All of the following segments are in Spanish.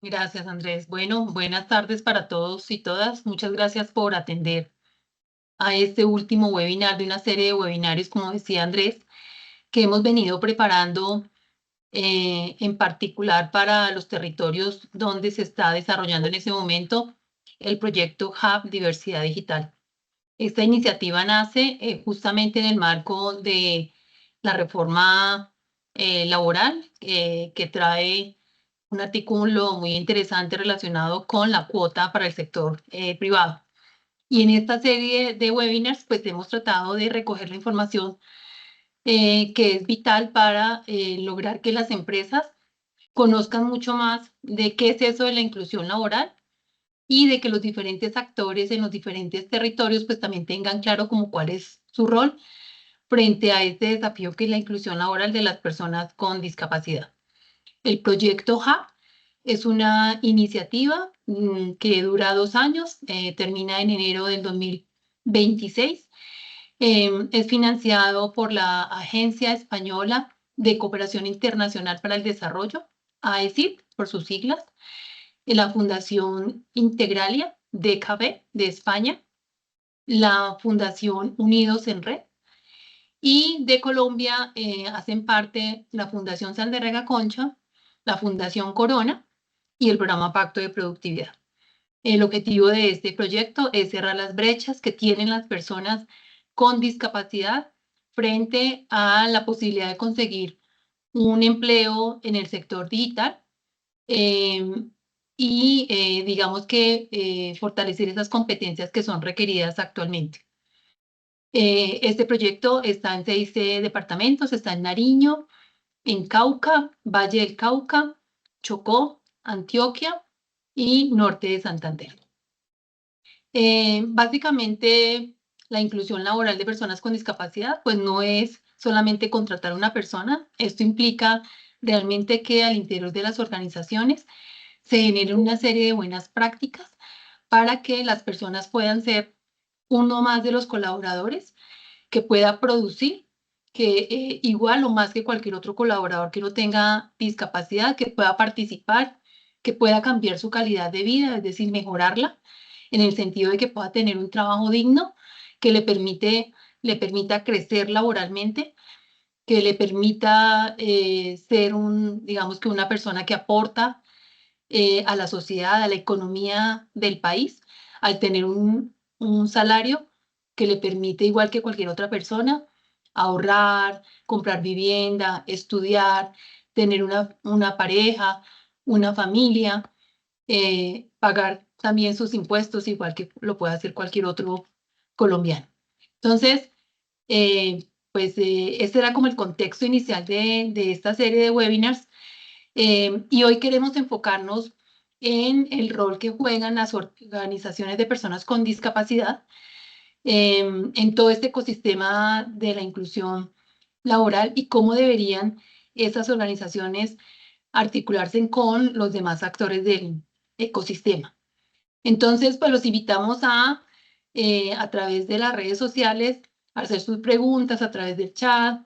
Gracias, Andrés. Bueno, buenas tardes para todos y todas. Muchas gracias por atender a este último webinar de una serie de webinarios, como decía Andrés, que hemos venido preparando en particular para los territorios donde se está desarrollando en ese momento el proyecto Hub Diversidad Digital. Esta iniciativa nace justamente en el marco de la reforma laboral que trae un artículo muy interesante relacionado con la cuota para el sector privado. Y en esta serie de webinars, pues hemos tratado de recoger la información que es vital para lograr que las empresas conozcan mucho más de qué es eso de la inclusión laboral y de que los diferentes actores en los diferentes territorios pues también tengan claro como cuál es su rol frente a este desafío que es la inclusión laboral de las personas con discapacidad. El proyecto HUB es una iniciativa que dura 2 años, termina en enero del 2026. Es financiado por la Agencia Española de Cooperación Internacional para el Desarrollo, AECID, por sus siglas, la Fundación Integralia, DKB, de España, la Fundación Unidos en Red, y de Colombia hacen parte la Fundación Saldarriaga Concha, la Fundación Corona y el programa Pacto de Productividad. El objetivo de este proyecto es cerrar las brechas que tienen las personas con discapacidad frente a la posibilidad de conseguir un empleo en el sector digital eh, y digamos que fortalecer esas competencias que son requeridas actualmente. Este proyecto está en 6 departamentos, está en Nariño, en Cauca, Valle del Cauca, Chocó, Antioquia y Norte de Santander. Básicamente, la inclusión laboral de personas con discapacidad, pues no es solamente contratar a una persona. Esto implica realmente que al interior de las organizaciones se genere una serie de buenas prácticas para que las personas puedan ser uno más de los colaboradores que pueda producir, que igual o más que cualquier otro colaborador que no tenga discapacidad, que pueda participar, que pueda cambiar su calidad de vida, es decir, mejorarla, en el sentido de que pueda tener un trabajo digno que le permita crecer laboralmente, que le permita ser digamos que una persona que aporta a la sociedad, a la economía del país, al tener un salario que le permite, igual que cualquier otra persona, ahorrar, comprar vivienda, estudiar, tener una pareja, una familia, pagar también sus impuestos, igual que lo puede hacer cualquier otro colombiano. Entonces, este era como el contexto inicial de esta serie de webinars. Y hoy queremos enfocarnos en el rol que juegan las organizaciones de personas con discapacidad en todo este ecosistema de la inclusión laboral y cómo deberían esas organizaciones articularse con los demás actores del ecosistema. Entonces, pues los invitamos a través de las redes sociales, a hacer sus preguntas, a través del chat,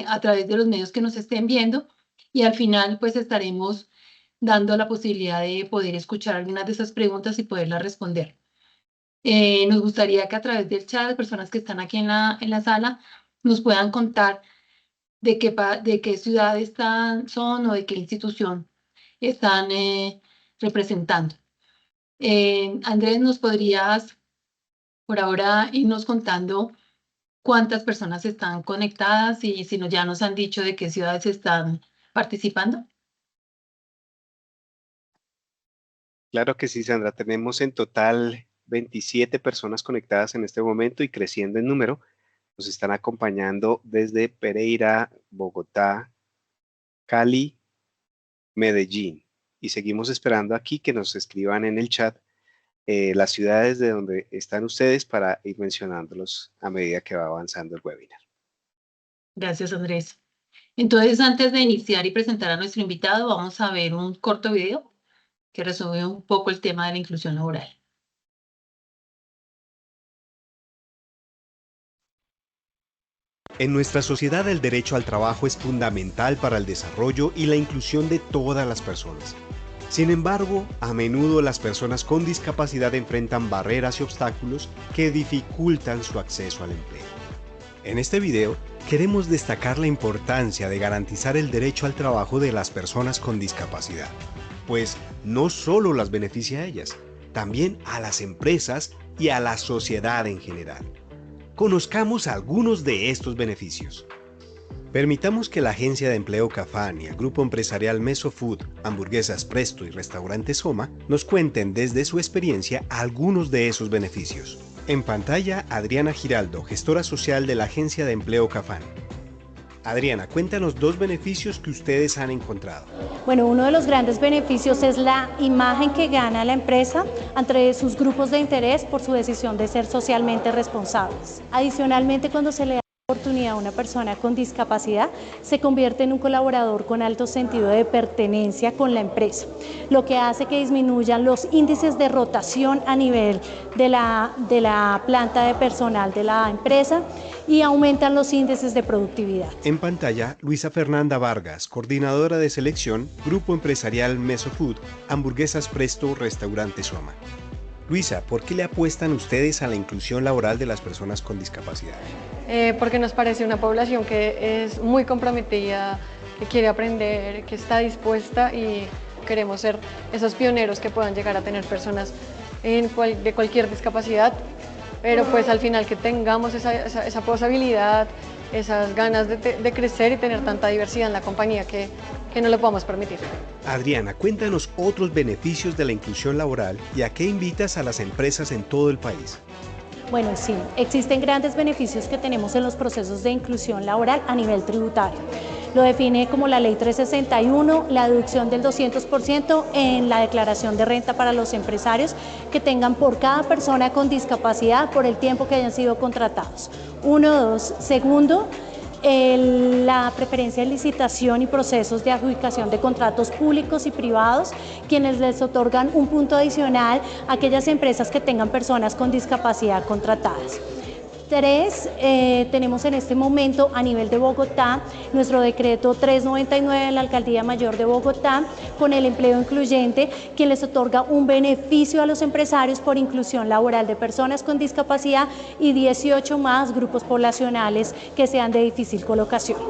a través de los medios que nos estén viendo, y al final, pues estaremos dando la posibilidad de poder escuchar algunas de esas preguntas y poderlas responder. Nos gustaría que a través del chat, las personas que están aquí en la sala, nos puedan contar de qué ciudad son o de qué institución están representando. Andrés, ¿nos podrías por ahora irnos contando cuántas personas están conectadas y si ya nos han dicho de qué ciudades están participando? Claro que sí, Sandra. Tenemos en total 27 personas conectadas en este momento y creciendo en número. Nos están acompañando desde Pereira, Bogotá, Cali, Medellín. Y seguimos esperando aquí que nos escriban en el chat las ciudades de donde están ustedes para ir mencionándolos a medida que va avanzando el webinar. Gracias, Andrés. Entonces, antes de iniciar y presentar a nuestro invitado, vamos a ver un corto video que resume un poco el tema de la inclusión laboral. En nuestra sociedad el derecho al trabajo es fundamental para el desarrollo y la inclusión de todas las personas. Sin embargo, a menudo las personas con discapacidad enfrentan barreras y obstáculos que dificultan su acceso al empleo. En este video, queremos destacar la importancia de garantizar el derecho al trabajo de las personas con discapacidad, pues no solo las beneficia a ellas, también a las empresas y a la sociedad en general. Conozcamos algunos de estos beneficios. Permitamos que la Agencia de Empleo Cafán y el Grupo Empresarial Mesofood, Hamburguesas Presto y Restaurante Soma nos cuenten desde su experiencia algunos de esos beneficios. En pantalla, Adriana Giraldo, gestora social de la Agencia de Empleo Cafán. Adriana, cuéntanos 2 beneficios que ustedes han encontrado. Bueno, uno de los grandes beneficios es la imagen que gana la empresa ante sus grupos de interés por su decisión de ser socialmente responsables. Adicionalmente, cuando se le da oportunidad a una persona con discapacidad, se convierte en un colaborador con alto sentido de pertenencia con la empresa, lo que hace que disminuyan los índices de rotación a nivel de la planta de personal de la empresa y aumentan los índices de productividad. En pantalla, Luisa Fernanda Vargas, coordinadora de selección, Grupo Empresarial Mesofood, Hamburguesas Presto, Restaurante Soma. Luisa, ¿por qué le apuestan ustedes a la inclusión laboral de las personas con discapacidad? Porque nos parece una población que es muy comprometida, que quiere aprender, que está dispuesta y queremos ser esos pioneros que puedan llegar a tener personas de cualquier discapacidad, pero pues al final que tengamos esa posibilidad, esas ganas de crecer y tener tanta diversidad en la compañía que no lo podamos permitir. Adriana, cuéntanos otros beneficios de la inclusión laboral y a qué invitas a las empresas en todo el país. Bueno, sí, existen grandes beneficios que tenemos en los procesos de inclusión laboral a nivel tributario. Lo define como la Ley 361, la deducción del 200% en la declaración de renta para los empresarios que tengan por cada persona con discapacidad por el tiempo que hayan sido contratados. 1, 2. Segundo, la preferencia de licitación y procesos de adjudicación de contratos públicos y privados, quienes les otorgan un punto adicional a aquellas empresas que tengan personas con discapacidad contratadas. 3, tenemos en este momento a nivel de Bogotá nuestro decreto 399 de la Alcaldía Mayor de Bogotá con el empleo incluyente, quien les otorga un beneficio a los empresarios por inclusión laboral de personas con discapacidad y 18 más grupos poblacionales que sean de difícil colocación.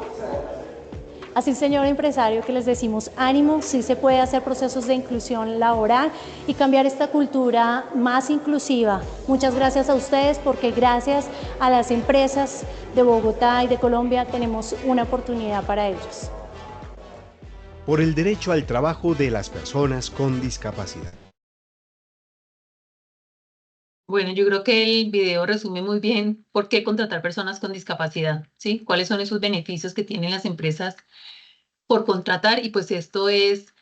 Así, señor empresario, que les decimos ánimo, sí se puede hacer procesos de inclusión laboral y cambiar esta cultura más inclusiva. Muchas gracias a ustedes porque gracias a las empresas de Bogotá y de Colombia tenemos una oportunidad para ellos. Por el derecho al trabajo de las personas con discapacidad. Bueno, yo creo que el video resume muy bien por qué contratar personas con discapacidad, ¿sí? ¿Cuáles son esos beneficios que tienen las empresas por contratar? Y pues esto es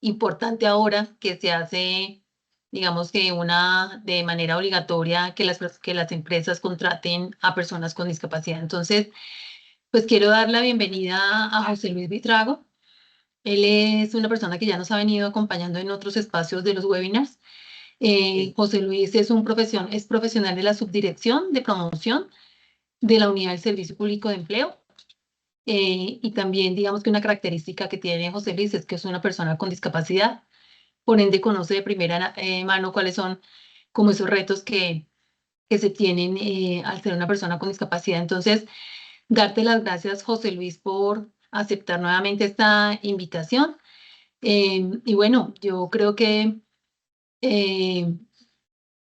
importante ahora que se hace, digamos que de manera obligatoria que las empresas contraten a personas con discapacidad. Entonces, pues quiero dar la bienvenida a José Luis Vitrago. Él es una persona que ya nos ha venido acompañando en otros espacios de los webinars. José Luis es es profesional de la Subdirección de Promoción de la Unidad del Servicio Público de Empleo. Y también, digamos que una característica que tiene José Luis es que es una persona con discapacidad, por ende conoce de primera mano cuáles son como esos retos que se tienen al ser una persona con discapacidad. Entonces, darte las gracias, José Luis, por aceptar nuevamente esta invitación. Y bueno, yo creo que eh,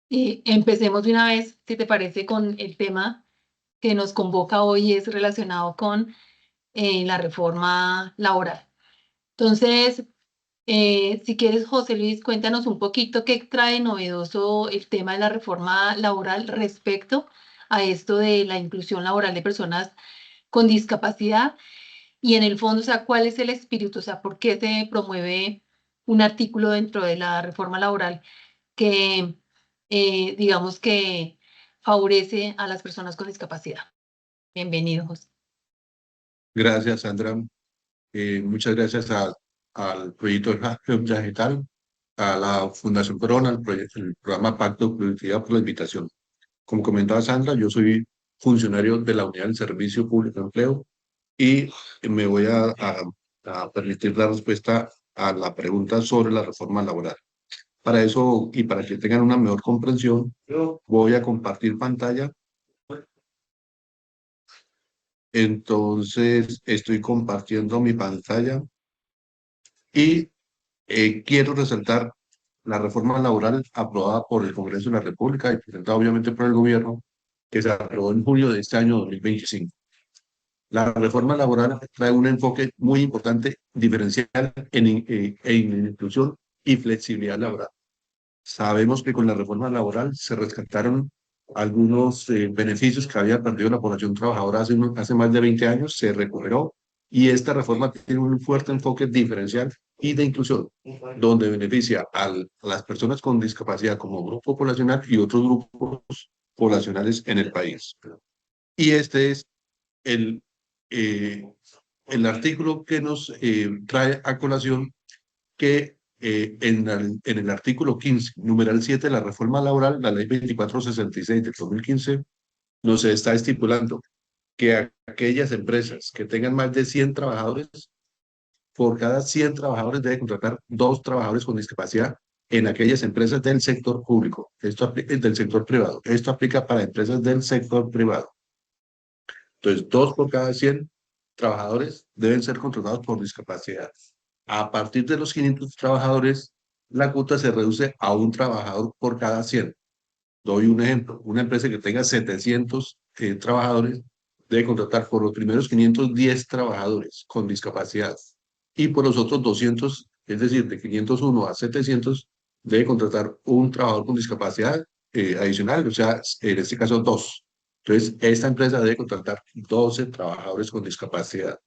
empecemos de una vez, si te parece, con el tema que nos convoca hoy, es relacionado con la reforma laboral. Entonces, si quieres, José Luis, cuéntanos un poquito qué trae novedoso el tema de la reforma laboral respecto a esto de la inclusión laboral de personas con discapacidad y en el fondo, o sea, cuál es el espíritu, o sea, por qué se promueve un artículo dentro de la reforma laboral que, digamos que favorece a las personas con discapacidad. Bienvenido, José. Gracias, Sandra. Muchas gracias al proyecto Yagetal, a la Fundación Corona, el programa Pacto de Productividad por la invitación. Como comentaba Sandra, yo soy funcionario de la Unidad del Servicio Público de Empleo y me voy a permitir dar respuesta a la pregunta sobre la reforma laboral. Para eso y para que tengan una mejor comprensión, voy a compartir pantalla. Entonces, estoy compartiendo mi pantalla y quiero resaltar la reforma laboral aprobada por el Congreso de la República y presentada obviamente por el gobierno, que se aprobó en julio de este año 2025. La reforma laboral trae un enfoque muy importante, diferencial en inclusión y flexibilidad laboral. Sabemos que con la reforma laboral se rescataron algunos beneficios que había perdido la población trabajadora hace más de 20 años, se recuperó y esta reforma tiene un fuerte enfoque diferencial y de inclusión, donde beneficia a las personas con discapacidad como grupo poblacional y otros grupos poblacionales en el país. Y este es el, eh, el artículo que nos trae a colación que en el artículo 15, numeral 7 de la reforma laboral, la ley 2466 del 2015, nos está estipulando que aquellas empresas que tengan más de 100 trabajadores, por cada 100 trabajadores debe contratar 2 trabajadores con discapacidad en aquellas empresas del sector público, del sector privado. Esto aplica para empresas del sector privado. Entonces, 2 por cada 100 trabajadores deben ser contratados por discapacidad. A partir de los 500 trabajadores, la cuota se reduce a 1 trabajador por cada 100. Doy un ejemplo. Una empresa que tenga 700 trabajadores debe contratar por los primeros 510 trabajadores con discapacidad y por los otros 200, es decir, de 501 a 700, debe contratar 1 trabajador con discapacidad adicional, o sea, en este caso 2. Entonces, esta empresa debe contratar 12 trabajadores con discapacidad.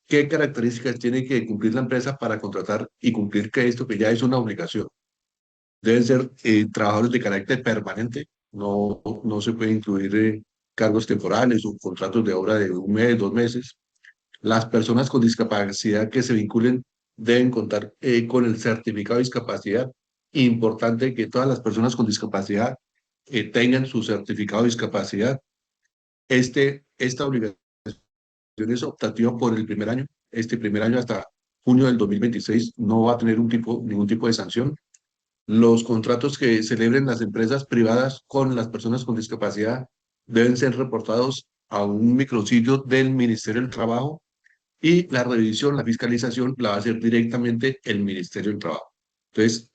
¿Qué características tiene que cumplir la empresa para contratar y cumplir que esto que ya es una obligación? Deben ser trabajadores de carácter permanente, no se puede incluir cargos temporales o contratos de obra de 1 mes, 2 meses. Las personas con discapacidad que se vinculen deben contar con el certificado de discapacidad. Importante que todas las personas con discapacidad tengan su certificado de discapacidad. Esta obligación es optativa por el primer año. Este primer año hasta junio del 2026 no va a tener ningún tipo de sanción. Los contratos que celebren las empresas privadas con las personas con discapacidad deben ser reportados a un micrositio del Ministerio del Trabajo y la revisión, la fiscalización la va a hacer directamente el Ministerio del Trabajo. Entonces,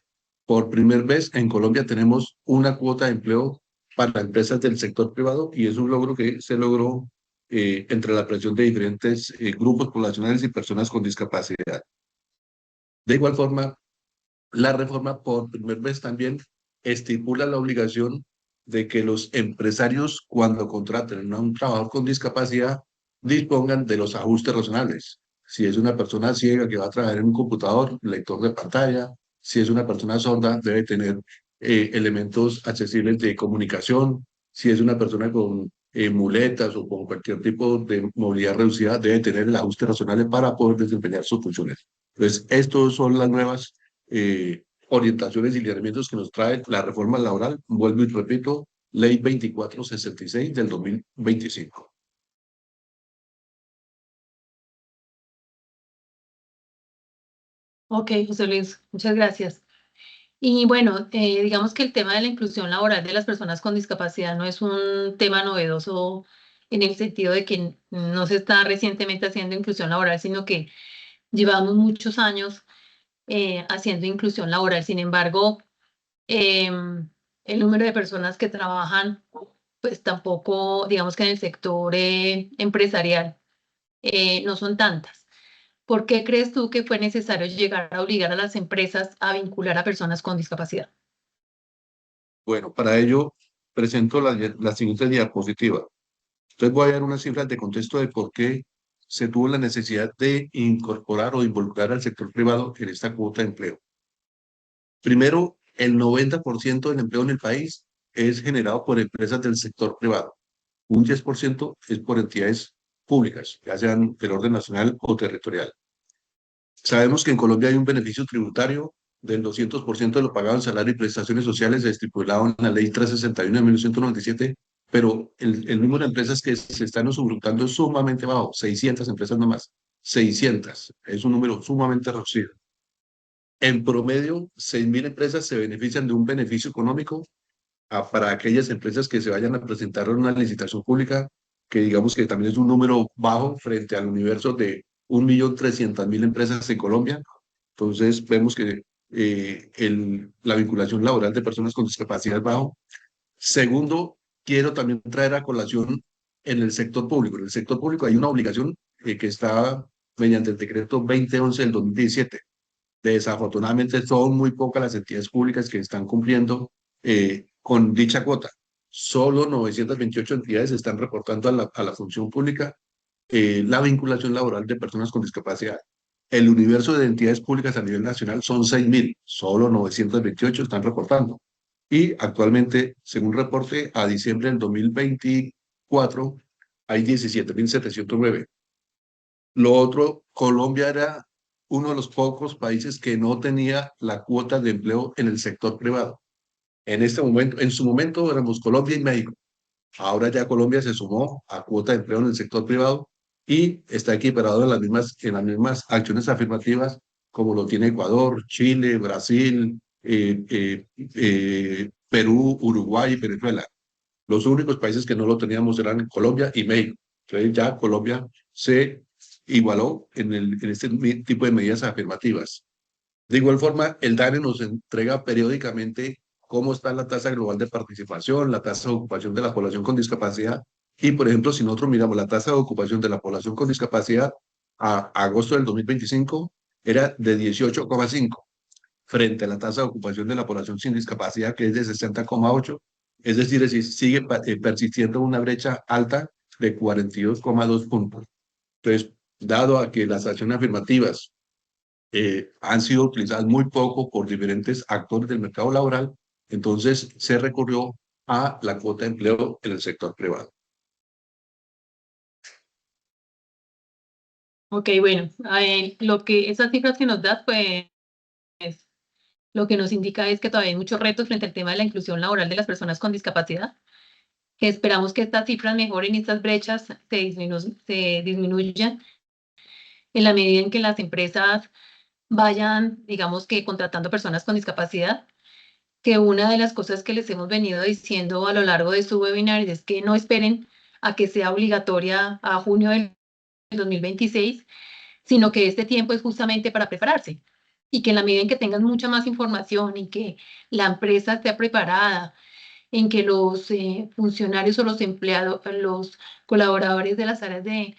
por primera vez en Colombia tenemos una cuota de empleo para empresas del sector privado y es un logro que se logró entre la presión de diferentes grupos poblacionales y personas con discapacidad. De igual forma, la reforma por primera vez también estipula la obligación de que los empresarios, cuando contraten a un trabajador con discapacidad, dispongan de los ajustes razonables. Si es una persona ciega que va a trabajar en un computador, lector de pantalla, si es una persona sorda, debe tener elementos accesibles de comunicación, si es una persona con muletas o con cualquier tipo de movilidad reducida, debe tener el ajuste razonable para poder desempeñar sus funciones. Entonces, estos son las nuevas orientaciones y lineamientos que nos trae la reforma laboral, vuelvo y repito, Ley 2466 del 2025. Ok, José Luis, muchas gracias. Y bueno, digamos que el tema de la inclusión laboral de las personas con discapacidad no es un tema novedoso en el sentido de que no se está recientemente haciendo inclusión laboral, sino que llevamos muchos años haciendo inclusión laboral. Sin embargo, el número de personas que trabajan, pues tampoco, digamos que en el sector empresarial, no son tantas. ¿Por qué crees tú que fue necesario llegar a obligar a las empresas a vincular a personas con discapacidad? Bueno, para ello presento la siguiente diapositiva. Entonces voy a dar unas cifras de contexto de por qué se tuvo la necesidad de incorporar o involucrar al sector privado en esta cuota de empleo. Primero, el 90% del empleo en el país es generado por empresas del sector privado. Un 10% es por entidades públicas, ya sean del orden nacional o territorial. Sabemos que en Colombia hay un beneficio tributario del 200% de lo pagado en salario y prestaciones sociales estipulado en la Ley 361 de 1997, pero el número de empresas que se están usufructando es sumamente bajo, 600 empresas nomás, 600, es un número sumamente reducido. En promedio, 6.000 empresas se benefician de un beneficio económico para aquellas empresas que se vayan a presentar en una licitación pública, que digamos que también es un número bajo frente al universo de 1.300.000 empresas en Colombia. Entonces, vemos que la vinculación laboral de personas con discapacidad es bajo. Segundo, quiero también traer a colación en el sector público. En el sector público hay una obligación que está mediante el decreto 2011 del 2017. Desafortunadamente son muy pocas las entidades públicas que están cumpliendo con dicha cuota. Solo 928 entidades están reportando a la función pública la vinculación laboral de personas con discapacidad. El universo de entidades públicas a nivel nacional son 6.000, solo 928 están reportando. Y actualmente, según reporte, a diciembre del 2024 hay 17.709. Lo otro, Colombia era uno de los pocos países que no tenía la cuota de empleo en el sector privado. En este momento, en su momento éramos Colombia y México. Ahora ya Colombia se sumó a cuota de empleo en el sector privado y está equiparado en las mismas acciones afirmativas como lo tiene Ecuador, Chile, Brasil, Perú, Uruguay y Venezuela. Los únicos países que no lo teníamos eran Colombia y México. Entonces ya Colombia se igualó en este tipo de medidas afirmativas. De igual forma, el DANE nos entrega periódicamente cómo está la tasa global de participación, la tasa de ocupación de la población con discapacidad. Y, por ejemplo, si nosotros miramos la tasa de ocupación de la población con discapacidad a agosto del 2025, era de 18,5, frente a la tasa de ocupación de la población sin discapacidad, que es de 60,8. Es decir, sigue persistiendo una brecha alta de 42,2 puntos. Entonces, dado a que las acciones afirmativas han sido utilizadas muy poco por diferentes actores del mercado laboral, entonces se recurrió a la cuota de empleo en el sector privado. Ok, bueno, esas cifras que nos das, pues lo que nos indica es que todavía hay muchos retos frente al tema de la inclusión laboral de las personas con discapacidad, que esperamos que estas cifras mejoren y estas brechas se disminuyan en la medida en que las empresas vayan, digamos que contratando personas con discapacidad, que una de las cosas que les hemos venido diciendo a lo largo de su webinar es que no esperen a que sea obligatoria a junio del 2026, sino que este tiempo es justamente para prepararse y que en la medida en que tengan mucha más información y que la empresa esté preparada, en que los funcionarios o los empleados, los colaboradores de las áreas de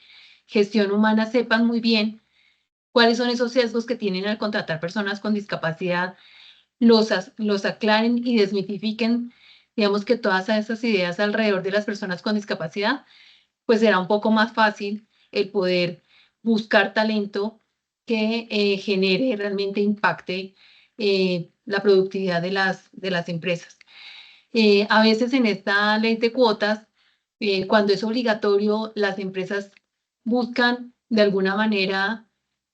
gestión humana sepan muy bien cuáles son esos sesgos que tienen al contratar personas con discapacidad, los aclaren y desmitifiquen, digamos que todas esas ideas alrededor de las personas con discapacidad, pues será un poco más fácil el poder buscar talento que genere realmente impacte la productividad de las empresas. A veces en esta ley de cuotas, cuando es obligatorio, las empresas buscan de alguna manera,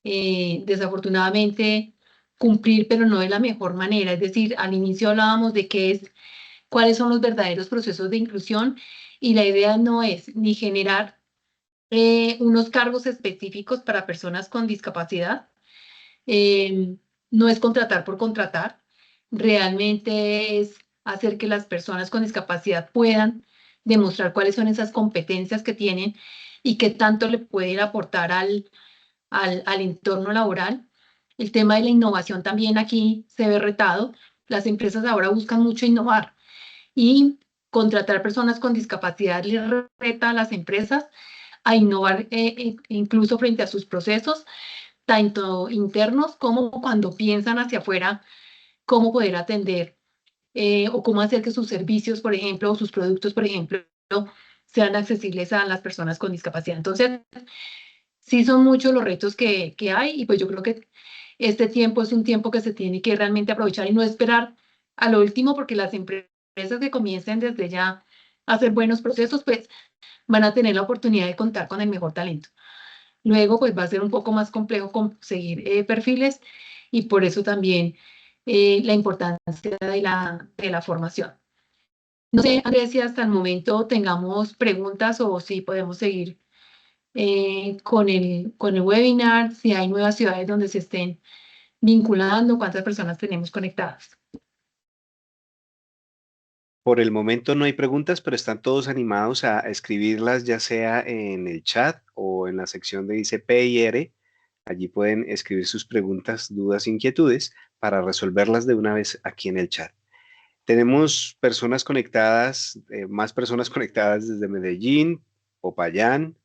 desafortunadamente, cumplir, pero no de la mejor manera. Es decir, al inicio hablábamos de cuáles son los verdaderos procesos de inclusión y la idea no es ni generar unos cargos específicos para personas con discapacidad, no es contratar por contratar, realmente es hacer que las personas con discapacidad puedan demostrar cuáles son esas competencias que tienen y qué tanto le pueden aportar al entorno laboral. El tema de la innovación también aquí se ve retado. Las empresas ahora buscan mucho innovar y contratar personas con discapacidad les reta a las empresas a innovar incluso frente a sus procesos, tanto internos como cuando piensan hacia afuera, cómo poder atender o cómo hacer que sus servicios, por ejemplo, o sus productos, por ejemplo, sean accesibles a las personas con discapacidad. Entonces, sí son muchos los retos que hay y pues yo creo que este tiempo es un tiempo que se tiene que realmente aprovechar y no esperar a lo último, porque las empresas que comiencen desde ya a hacer buenos procesos, pues van a tener la oportunidad de contar con el mejor talento. Luego, pues va a ser un poco más complejo conseguir perfiles y por eso también la importancia de la formación. No sé, Andrés, si hasta el momento tengamos preguntas o si podemos seguir con el webinar, si hay nuevas ciudades donde se estén vinculando, cuántas personas tenemos conectadas. Por el momento no hay preguntas, pero están todos animados a escribirlas, ya sea en el chat o en la sección de dice P y R. Allí pueden escribir sus preguntas, dudas, inquietudes para resolverlas de una vez aquí en el chat. Tenemos personas conectadas, más personas conectadas desde Medellín, Popayán,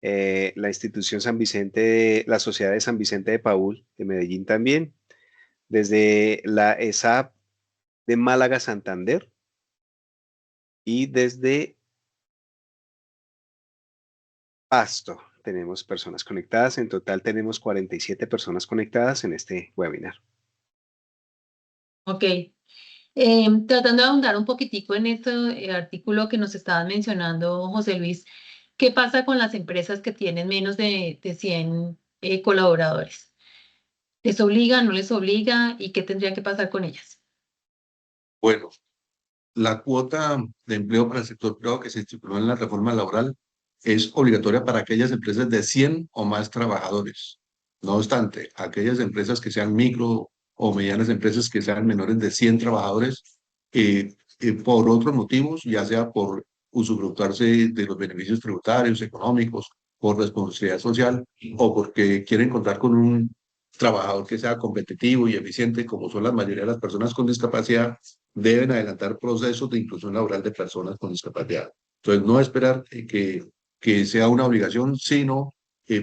la institución San Vicente, la Sociedad de San Vicente de Paúl de Medellín también, desde la ESAP de Málaga, Santander, y desde Pasto tenemos personas conectadas. En total tenemos 47 personas conectadas en este webinar. Ok. Tratando de ahondar un poquitico en este artículo que nos estaban mencionando, José Luis, ¿qué pasa con las empresas que tienen menos de 100 colaboradores? ¿Les obliga, no les obliga? ¿Y qué tendría que pasar con ellas? Bueno, la cuota de empleo para el sector privado que se estipuló en la reforma laboral es obligatoria para aquellas empresas de 100 o más trabajadores. No obstante, aquellas empresas que sean micro o medianas empresas que sean menores de 100 trabajadores, por otros motivos, ya sea por usufructuarse de los beneficios tributarios, económicos, por responsabilidad social o porque quieren contar con un trabajador que sea competitivo y eficiente, como son la mayoría de las personas con discapacidad, deben adelantar procesos de inclusión laboral de personas con discapacidad. Entonces, no esperar que sea una obligación, sino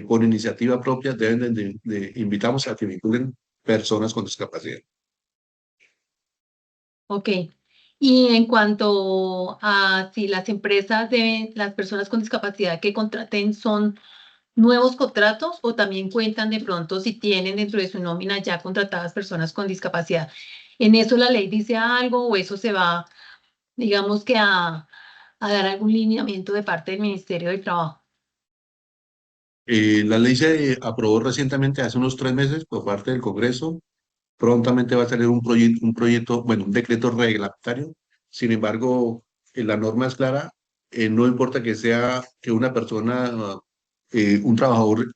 por iniciativa propia deben invitamos a que vinculen personas con discapacidad. Ok. Y en cuanto a si las empresas deben, las personas con discapacidad que contraten son nuevos contratos o también cuentan de pronto si tienen dentro de su nómina ya contratadas personas con discapacidad. ¿En eso la ley dice algo o eso se va, digamos que a dar algún lineamiento de parte del Ministerio del Trabajo? La ley se aprobó recientemente, hace unos 3 meses, por parte del Congreso. Prontamente va a salir bueno, un decreto reglamentario. Sin embargo, la norma es clara. No importa que sea que una persona, un trabajador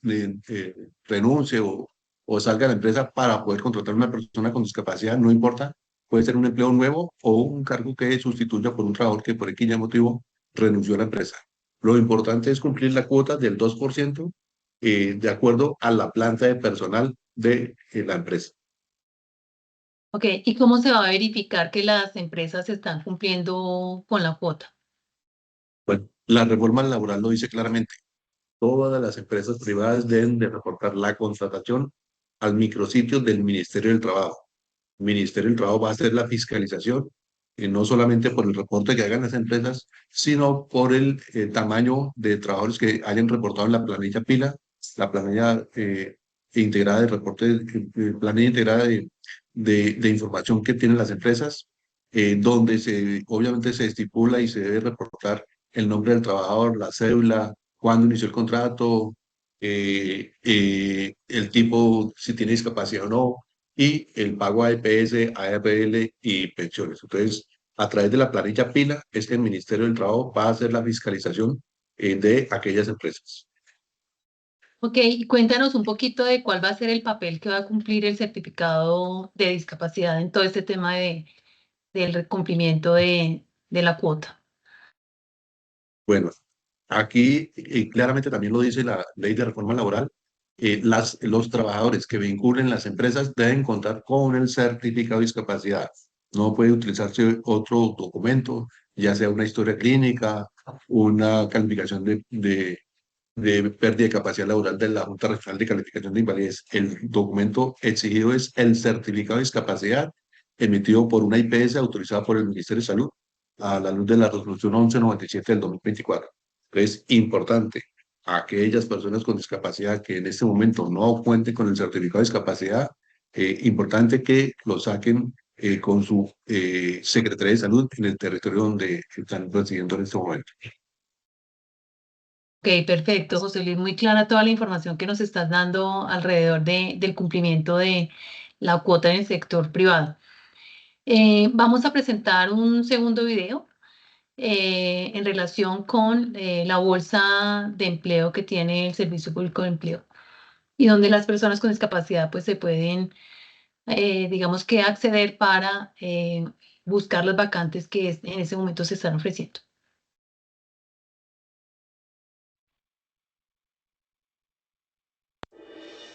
renuncie o salga de la empresa para poder contratar a una persona con discapacidad, no importa. Puede ser un empleo nuevo o un cargo que sustituya por un trabajador que por X motivo renunció a la empresa. Lo importante es cumplir la cuota del 2% de acuerdo a la planta de personal de la empresa. Ok, ¿y cómo se va a verificar que las empresas están cumpliendo con la cuota? Bueno, la reforma laboral lo dice claramente. Todas las empresas privadas deben de reportar la contratación al micrositio del Ministerio del Trabajo. El Ministerio del Trabajo va a hacer la fiscalización, no solamente por el reporte que hagan las empresas, sino por el tamaño de trabajadores que hayan reportado en la planilla PILA, la planilla integrada de reporte, planilla integrada de información que tienen las empresas, donde obviamente se estipula y se debe reportar el nombre del trabajador, la cédula, cuándo inició el contrato, el tipo, si tiene discapacidad o no, y el pago a EPS, ARL y pensiones. Entonces, a través de la planilla PILA, es que el Ministerio del Trabajo va a hacer la fiscalización de aquellas empresas. Ok, y cuéntanos un poquito de cuál va a ser el papel que va a cumplir el certificado de discapacidad en todo este tema del cumplimiento de la cuota. Bueno, aquí claramente también lo dice la ley de reforma laboral. Los trabajadores que vinculen las empresas deben contar con el certificado de discapacidad. No puede utilizarse otro documento, ya sea una historia clínica, una calificación de pérdida de capacidad laboral de la Junta Regional de Calificación de Invalidez. El documento exigido es el certificado de discapacidad emitido por una IPS autorizada por el Ministerio de Salud a la luz de la resolución 1197 del 2024. Es importante aquellas personas con discapacidad que en este momento no cuenten con el certificado de discapacidad, importante que lo saquen con su Secretaría de Salud en el territorio donde están residiendo en este momento. Ok, perfecto, José Luis, muy clara toda la información que nos estás dando alrededor del cumplimiento de la cuota en el sector privado. Vamos a presentar un segundo video en relación con la bolsa de empleo que tiene el Servicio Público de Empleo. y donde las personas con discapacidad pues se pueden, digamos que acceder para buscar las vacantes que en ese momento se están ofreciendo.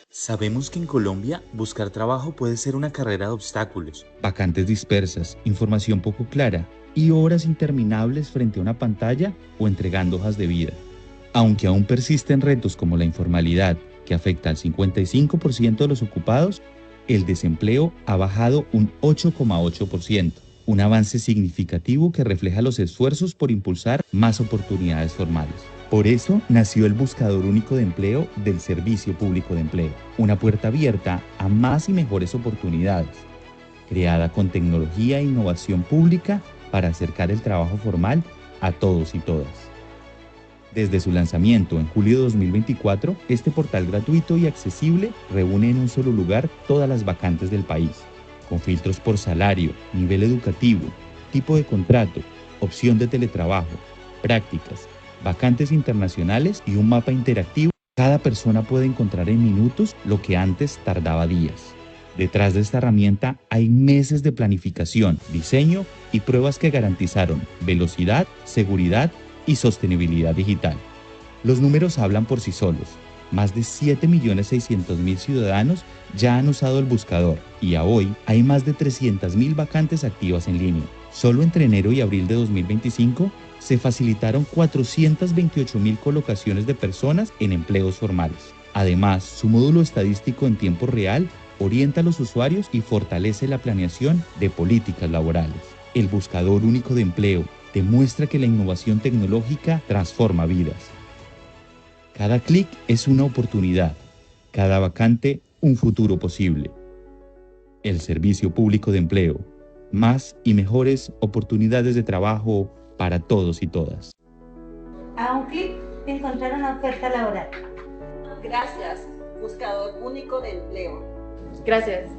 Sabemos que en Colombia buscar trabajo puede ser una carrera de obstáculos, vacantes dispersas, información poco clara y horas interminables frente a una pantalla o entregando hojas de vida. Aunque aún persisten retos como la informalidad, que afecta al 55% de los ocupados, el desempleo ha bajado un 8,8%, un avance significativo que refleja los esfuerzos por impulsar más oportunidades formales. Por eso nació el Buscador Único de Empleo del Servicio Público de Empleo, una puerta abierta a más y mejores oportunidades, creada con tecnología e innovación pública para acercar el trabajo formal a todos y todas. Desde su lanzamiento en julio de 2024, este portal gratuito y accesible reúne en un solo lugar todas las vacantes del país, con filtros por salario, nivel educativo, tipo de contrato, opción de teletrabajo, prácticas, vacantes internacionales y un mapa interactivo. Cada persona puede encontrar en minutos lo que antes tardaba días. Detrás de esta herramienta hay meses de planificación, diseño y pruebas que garantizaron velocidad, seguridad y sostenibilidad digital. Los números hablan por sí solos. Más de 7.600.000 ciudadanos ya han usado el buscador y a hoy hay más de 300.000 vacantes activas en línea. Solo entre enero y abril de 2025 se facilitaron 428.000 colocaciones de personas en empleos formales. Además, su módulo estadístico en tiempo real orienta a los usuarios y fortalece la planeación de políticas laborales. El Buscador Único de Empleo demuestra que la innovación tecnológica transforma vidas. Cada clic es una oportunidad, cada vacante un futuro posible. El Servicio Público de Empleo, más y mejores oportunidades de trabajo para todos y todas. A un clic de encontrar una oferta laboral. Gracias, Buscador Único de Empleo. Gracias.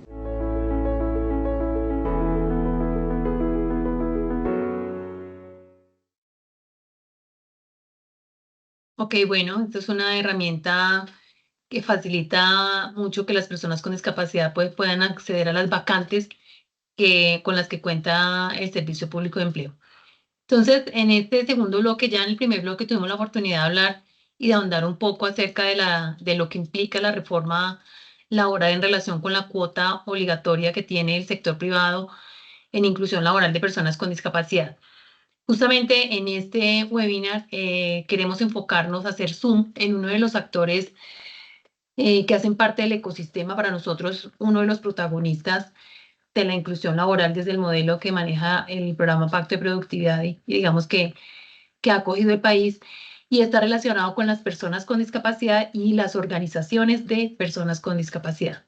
Ok, bueno, esta es una herramienta que facilita mucho que las personas con discapacidad pues, puedan acceder a las vacantes con las que cuenta el Servicio Público de Empleo. Entonces, en este segundo bloque, ya en el primer bloque tuvimos la oportunidad de hablar y de ahondar un poco acerca de lo que implica la reforma laboral en relación con la cuota obligatoria que tiene el sector privado en inclusión laboral de personas con discapacidad. Justamente en este webinar queremos enfocarnos a hacer zoom en uno de los actores que hacen parte del ecosistema, para nosotros uno de los protagonistas de la inclusión laboral desde el modelo que maneja el programa Pacto de Productividad y digamos que ha acogido el país y está relacionado con las personas con discapacidad y las organizaciones de personas con discapacidad.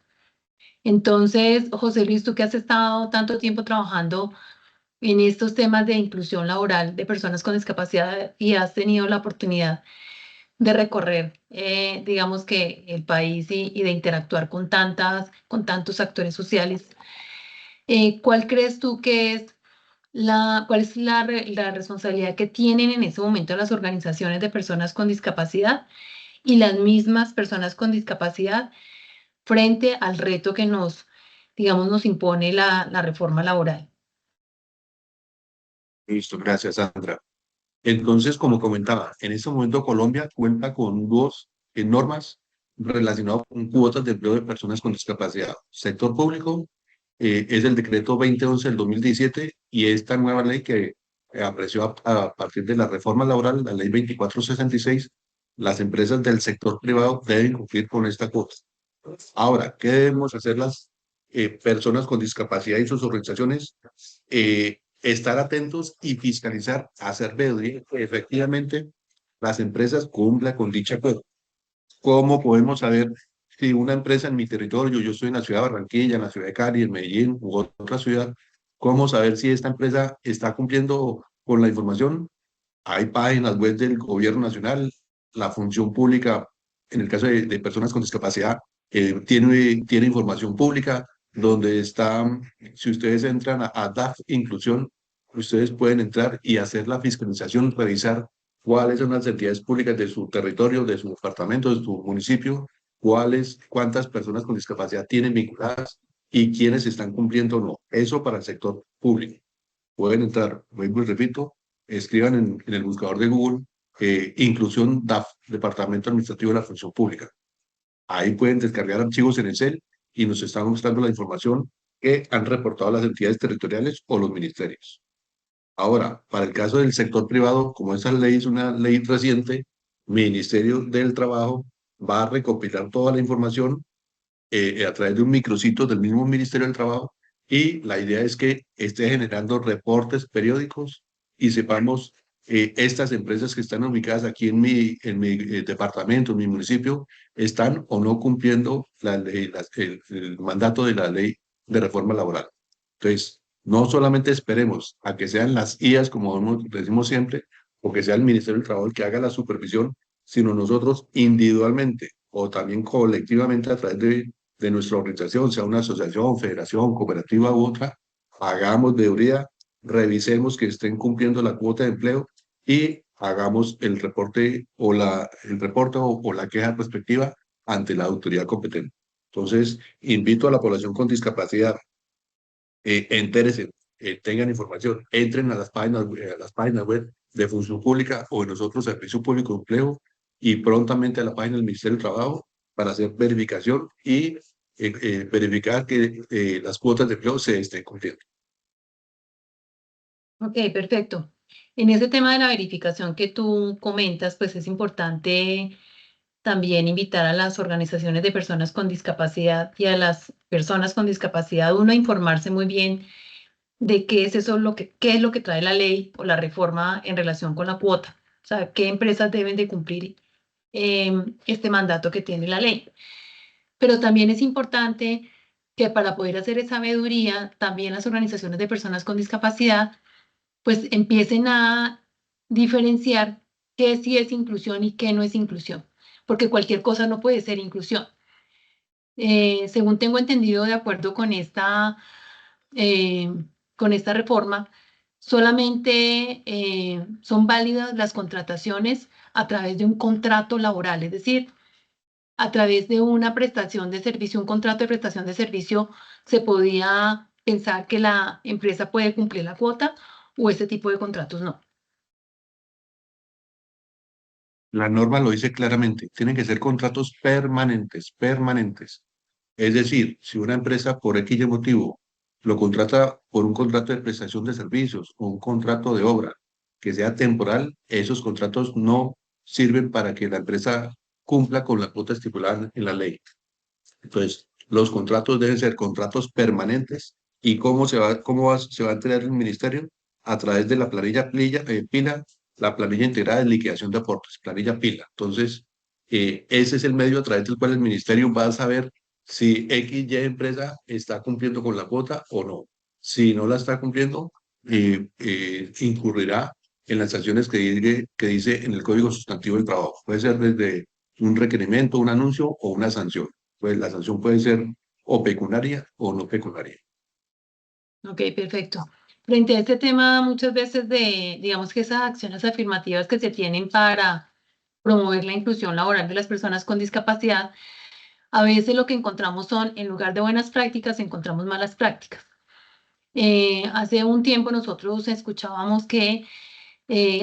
Entonces, José Luis, tú que has estado tanto tiempo trabajando en estos temas de inclusión laboral de personas con discapacidad y has tenido la oportunidad de recorrer, digamos que el país y de interactuar con tantos actores sociales, ¿cuál crees tú que es cuál es la responsabilidad que tienen en ese momento las organizaciones de personas con discapacidad y las mismas personas con discapacidad frente al reto que digamos, nos impone la reforma laboral? Listo, gracias, Sandra. Entonces, como comentaba, en este momento Colombia cuenta con dos normas relacionadas con cuotas de empleo de personas con discapacidad. Sector público es el decreto 2011 del 2017 y esta nueva ley que apareció a partir de la reforma laboral, la ley 2466, las empresas del sector privado deben cumplir con esta cuota. Ahora, ¿qué debemos hacer las personas con discapacidad y sus organizaciones? Estar atentos y fiscalizar, hacer ver que efectivamente las empresas cumplan con dicha acuerdo. ¿Cómo podemos saber si una empresa en mi territorio, yo estoy en la ciudad de Barranquilla, en la ciudad de Cali, en Medellín u otra ciudad, cómo saber si esta empresa está cumpliendo con la información? Hay páginas web del gobierno nacional, la función pública, en el caso de personas con discapacidad, tiene información pública donde está, si ustedes entran a DAF Inclusión, ustedes pueden entrar y hacer la fiscalización, revisar cuáles son las entidades públicas de su territorio, de su departamento, de su municipio, cuántas personas con discapacidad tienen vinculadas y quiénes están cumpliendo o no. Eso para el sector público. Pueden entrar, vuelvo y repito, escriban en el buscador de Google inclusión DAF, Departamento Administrativo de la Función Pública. Ahí pueden descargar archivos en Excel y nos están mostrando la información que han reportado las entidades territoriales o los ministerios. Ahora, para el caso del sector privado, como esa ley es una ley reciente, Ministerio del Trabajo va a recopilar toda la información a través de un micrositio del mismo Ministerio del Trabajo y la idea es que esté generando reportes periódicos y sepamos estas empresas que están ubicadas aquí en mi departamento, en mi municipio, están o no cumpliendo el mandato de la ley de reforma laboral. Entonces, no solamente esperemos a que sean las IAS, como decimos siempre, o que sea el Ministerio del Trabajo el que haga la supervisión, sino nosotros individualmente o también colectivamente a través de nuestra organización, sea una asociación, federación, cooperativa u otra, hagamos veeduría, revisemos que estén cumpliendo la cuota de empleo y hagamos el reporte o la queja respectiva ante la autoridad competente. Entonces, invito a la población con discapacidad, entérese, tengan información, entren a las páginas web de Función Pública o de nosotros, Servicio Público de Empleo, y prontamente a la página del Ministerio del Trabajo para hacer verificación y verificar que las cuotas de empleo se estén cumpliendo. Ok, perfecto. En ese tema de la verificación que tú comentas, pues es importante también invitar a las organizaciones de personas con discapacidad y a las personas con discapacidad, uno, a informarse muy bien de qué es eso, qué es lo que trae la ley o la reforma en relación con la cuota. O sea, qué empresas deben de cumplir este mandato que tiene la ley. Pero también es importante que para poder hacer esa veeduría, también las organizaciones de personas con discapacidad, pues empiecen a diferenciar qué sí es inclusión y qué no es inclusión, porque cualquier cosa no puede ser inclusión. Según tengo entendido, de acuerdo con esta reforma, solamente son válidas las contrataciones a través de un contrato laboral, es decir, a través de una prestación de servicio, un contrato de prestación de servicio, se podía pensar que la empresa puede cumplir la cuota o ese tipo de contratos no. La norma lo dice claramente, tienen que ser contratos permanentes, permanentes. Es decir, si una empresa por X motivo lo contrata por un contrato de prestación de servicios o un contrato de obra que sea temporal, esos contratos no sirven para que la empresa cumpla con la cuota estipulada en la ley. Entonces, los contratos deben ser contratos permanentes. ¿Y cómo se va a entregar el ministerio? A través de la planilla PILA, la planilla integrada de liquidación de aportes, planilla PILA. Entonces, ese es el medio a través del cual el ministerio va a saber si XY empresa está cumpliendo con la cuota o no. Si no la está cumpliendo, incurrirá en las sanciones que dice en el Código Sustantivo del Trabajo. Puede ser desde un requerimiento, un anuncio o una sanción. Pues la sanción puede ser o pecuniaria o no pecuniaria. Ok, perfecto. Frente a este tema, muchas veces digamos que esas acciones afirmativas que se tienen para promover la inclusión laboral de las personas con discapacidad, a veces lo que encontramos son, en lugar de buenas prácticas, encontramos malas prácticas. Hace un tiempo nosotros escuchábamos que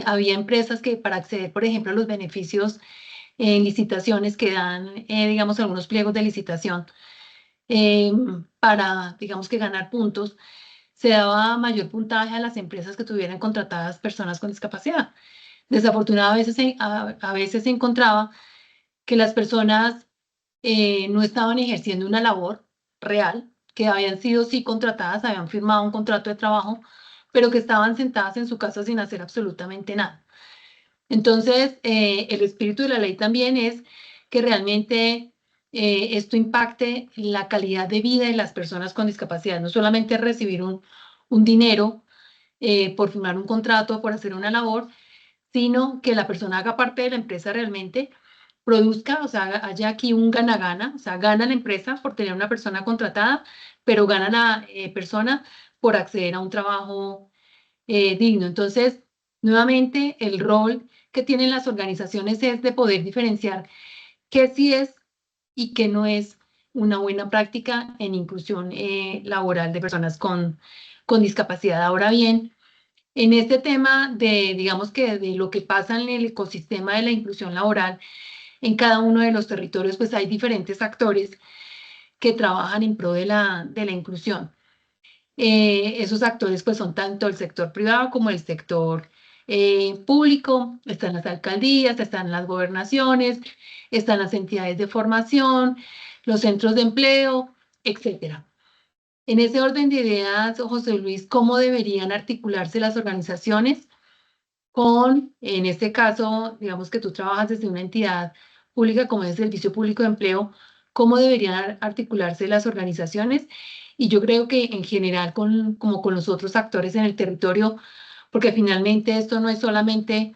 había empresas que para acceder, por ejemplo, a los beneficios en licitaciones que dan, digamos, algunos pliegos de licitación para, digamos que ganar puntos, se daba mayor puntaje a las empresas que tuvieran contratadas personas con discapacidad. Desafortunadamente, a veces se encontraba que las personas no estaban ejerciendo una labor real, que habían sido sí contratadas, habían firmado un contrato de trabajo, pero que estaban sentadas en su casa sin hacer absolutamente nada. Entonces, el espíritu de la ley también es que realmente esto impacte la calidad de vida de las personas con discapacidad, no solamente recibir un dinero por firmar un contrato, por hacer una labor, sino que la persona haga parte de la empresa realmente, produzca, o sea, haya aquí un gana-gana, o sea, gana la empresa por tener una persona contratada, pero gana la persona por acceder a un trabajo digno. Entonces, nuevamente, el rol que tienen las organizaciones es de poder diferenciar qué sí es y qué no es una buena práctica en inclusión laboral de personas con discapacidad. Ahora bien, en este tema digamos que de lo que pasa en el ecosistema de la inclusión laboral, en cada uno de los territorios, pues hay diferentes actores que trabajan en pro de la inclusión. Esos actores pues son tanto el sector privado como el sector público, están las alcaldías, están las gobernaciones, están las entidades de formación, los centros de empleo, etcétera. En ese orden de ideas, José Luis, ¿cómo deberían articularse las organizaciones con, en este caso, digamos que tú trabajas desde una entidad pública como es el Servicio Público de Empleo, cómo deberían articularse las organizaciones? Y yo creo que en general como con los otros actores en el territorio, porque finalmente esto no es solamente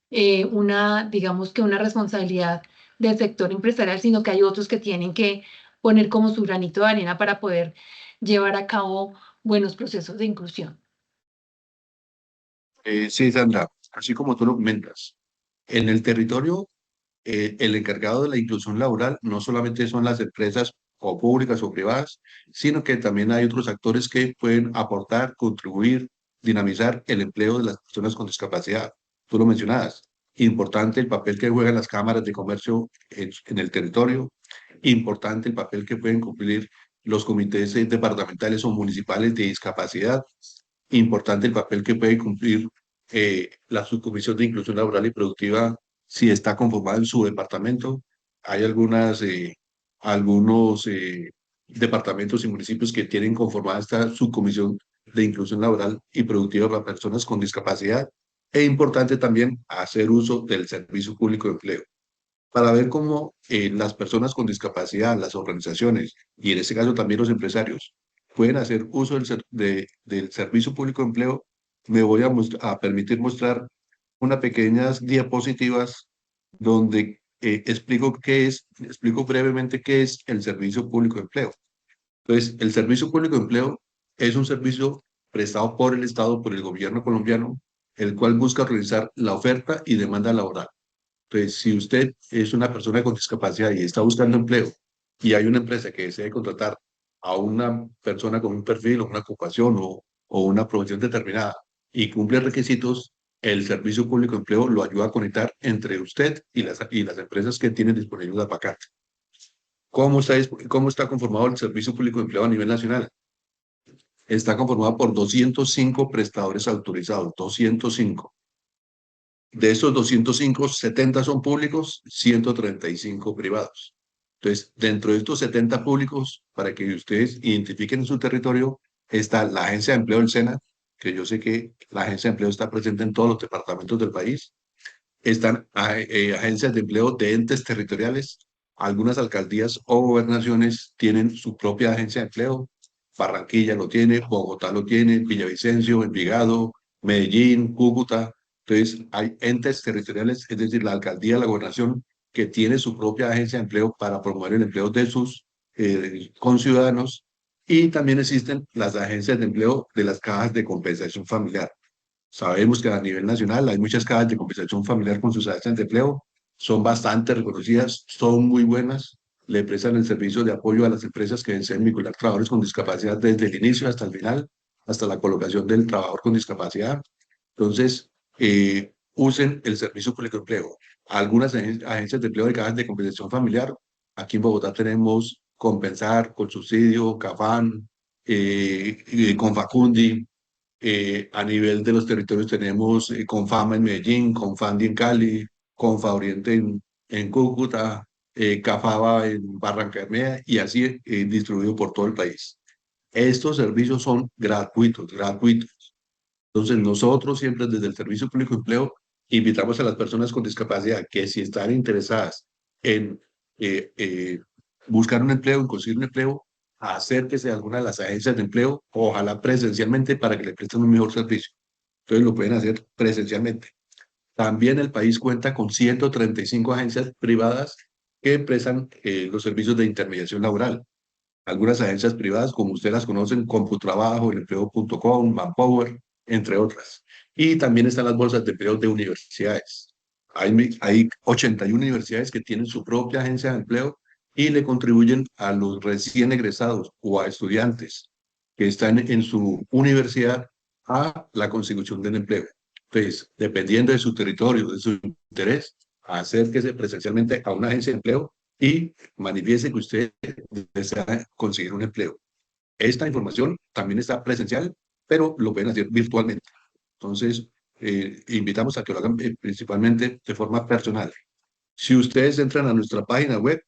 digamos que una responsabilidad del sector empresarial, sino que hay otros que tienen que poner como su granito de arena para poder llevar a cabo buenos procesos de inclusión. Sí, Sandra, así como tú lo comentas, en el territorio, el encargado de la inclusión laboral no solamente son las empresas o públicas o privadas, sino que también hay otros actores que pueden aportar, contribuir, dinamizar el empleo de las personas con discapacidad. Tú lo mencionabas, importante el papel que juegan las cámaras de comercio en el territorio, importante el papel que pueden cumplir los comités departamentales o municipales de discapacidad, importante el papel que puede cumplir la subcomisión de inclusión laboral y productiva si está conformada en su departamento. Hay algunos departamentos y municipios que tienen conformada esta subcomisión de inclusión laboral y productiva para personas con discapacidad. Es importante también hacer uso del servicio público de empleo para ver cómo las personas con discapacidad, las organizaciones y en este caso también los empresarios pueden hacer uso del servicio público de empleo. Me voy a permitir mostrar unas pequeñas diapositivas donde explico brevemente qué es el servicio público de empleo. Entonces, el servicio público de empleo es un servicio prestado por el Estado, por el gobierno colombiano, el cual busca organizar la oferta y demanda laboral. Entonces, si usted es una persona con discapacidad y está buscando empleo y hay una empresa que desea contratar a una persona con un perfil o una ocupación o una profesión determinada y cumple requisitos, el Servicio Público de Empleo lo ayuda a conectar entre usted y las empresas que tienen disponible la vacante. ¿Cómo está conformado el Servicio Público de Empleo a nivel nacional? Está conformado por 205 prestadores autorizados, 205. De esos 205, 70 son públicos, 135 privados. Entonces, dentro de estos 70 públicos, para que ustedes identifiquen en su territorio, está la Agencia de Empleo del SENA, que yo sé que la Agencia de Empleo está presente en todos los departamentos del país. Están agencias de empleo de entes territoriales. Algunas alcaldías o gobernaciones tienen su propia agencia de empleo. Barranquilla lo tiene, Bogotá lo tiene, Villavicencio, Envigado, Medellín, Cúcuta. Entonces, hay entes territoriales, es decir, la alcaldía, la gobernación, que tiene su propia agencia de empleo para promover el empleo de sus conciudadanos. Y también existen las agencias de empleo de las cajas de compensación familiar. Sabemos que a nivel nacional hay muchas cajas de compensación familiar con sus agencias de empleo. Son bastante reconocidas, son muy buenas. Le prestan el servicio de apoyo a las empresas que desean vincular trabajadores con discapacidad desde el inicio hasta el final, hasta la colocación del trabajador con discapacidad. Entonces, usen el servicio público de empleo. Algunas agencias de empleo de cajas de compensación familiar. Aquí en Bogotá tenemos Compensar, Colsubsidio, Cafán, Confacundi. A nivel de los territorios tenemos Confama en Medellín, Confandi en Cali, Confa Oriente en Cúcuta, Cafaba en Barranquilla y así distribuido por todo el país. Estos servicios son gratuitos, gratuitos. Entonces nosotros siempre desde el Servicio Público de Empleo invitamos a las personas con discapacidad que si están interesadas en buscar un empleo, en conseguir un empleo, acérquese a alguna de las agencias de empleo, ojalá presencialmente para que le presten un mejor servicio. Entonces lo pueden hacer presencialmente. También el país cuenta con 135 agencias privadas que prestan los servicios de intermediación laboral. Algunas agencias privadas, como ustedes las conocen, Computrabajo, Elempleo.com, Manpower, entre otras. Y también están las bolsas de empleo de universidades. Hay 81 universidades que tienen su propia agencia de empleo y le contribuyen a los recién egresados o a estudiantes que están en su universidad a la consecución del empleo. Entonces, dependiendo de su territorio, de su interés, acérquese presencialmente a una agencia de empleo y manifieste que usted desea conseguir un empleo. Esta información también está presencial, pero lo pueden hacer virtualmente. Entonces, invitamos a que lo hagan principalmente de forma personal. Si ustedes entran a nuestra página web,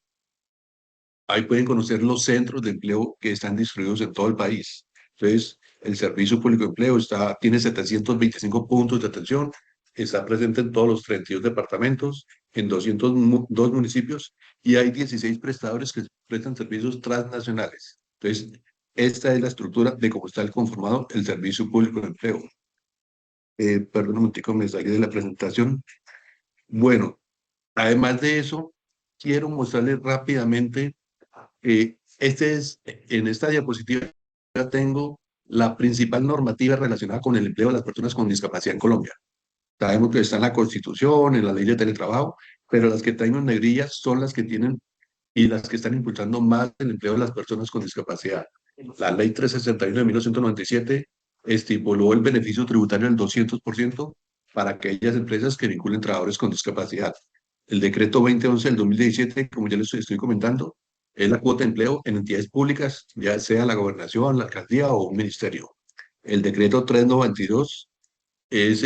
ahí pueden conocer los centros de empleo que están distribuidos en todo el país. Entonces, el Servicio Público de Empleo tiene 725 puntos de atención, está presente en todos los 32 departamentos, en 202 municipios, y hay 16 prestadores que prestan servicios transnacionales. Entonces, esta es la estructura de cómo está conformado el Servicio Público de Empleo. Perdón un momentico, me salí de la presentación. Bueno, además de eso, quiero mostrarles rápidamente, en esta diapositiva tengo la principal normativa relacionada con el empleo de las personas con discapacidad en Colombia. Sabemos que está en la Constitución, en la ley de teletrabajo, pero las que tengo en negrillas son las que tienen y las que están impulsando más el empleo de las personas con discapacidad. La ley 361 de 1997 estipuló el beneficio tributario del 200% para aquellas empresas que vinculen trabajadores con discapacidad. El decreto 2011 del 2017, como ya les estoy comentando, es la cuota de empleo en entidades públicas, ya sea la gobernación, la alcaldía o un ministerio. El decreto 392 es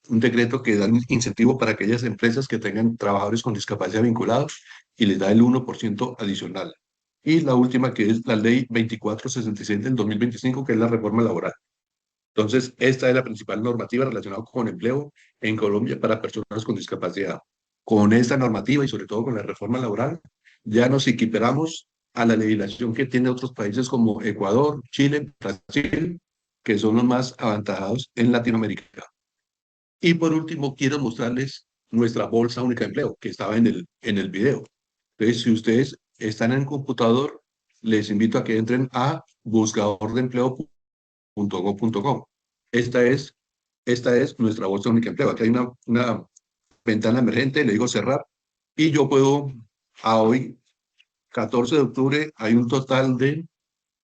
un decreto que da un incentivo para aquellas empresas que tengan trabajadores con discapacidad vinculados y les da el 1% adicional. Y la última, que es la ley 2466 del 2025, que es la reforma laboral. Entonces, esta es la principal normativa relacionada con empleo en Colombia para personas con discapacidad. Con esta normativa y sobre todo con la reforma laboral, ya nos equiparamos a la legislación que tiene otros países como Ecuador, Chile, Brasil, que son los más avantajados en Latinoamérica. Y por último, quiero mostrarles nuestra bolsa única de empleo, que estaba en el video. Entonces, si ustedes están en el computador, les invito a que entren a buscadordeempleo.gov.co. Esta es nuestra bolsa única de empleo. Aquí hay una ventana emergente, le digo cerrar, y yo puedo, a hoy, 14 de octubre, hay un total de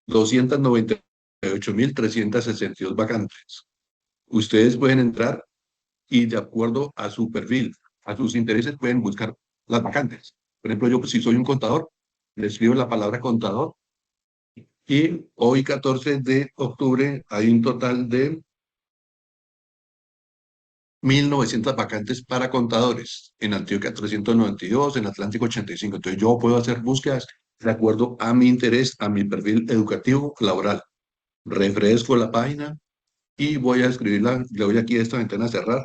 298.362 vacantes. Ustedes pueden entrar y de acuerdo a su perfil, a sus intereses, pueden buscar las vacantes. Por ejemplo, yo si soy un contador, le escribo la palabra contador y hoy 14 de octubre hay un total de 1.900 vacantes para contadores, en Antioquia 392, en Atlántico 85. Entonces yo puedo hacer búsquedas de acuerdo a mi interés, a mi perfil educativo laboral. Refresco la página y voy a escribirla, le doy aquí a esta ventana a cerrar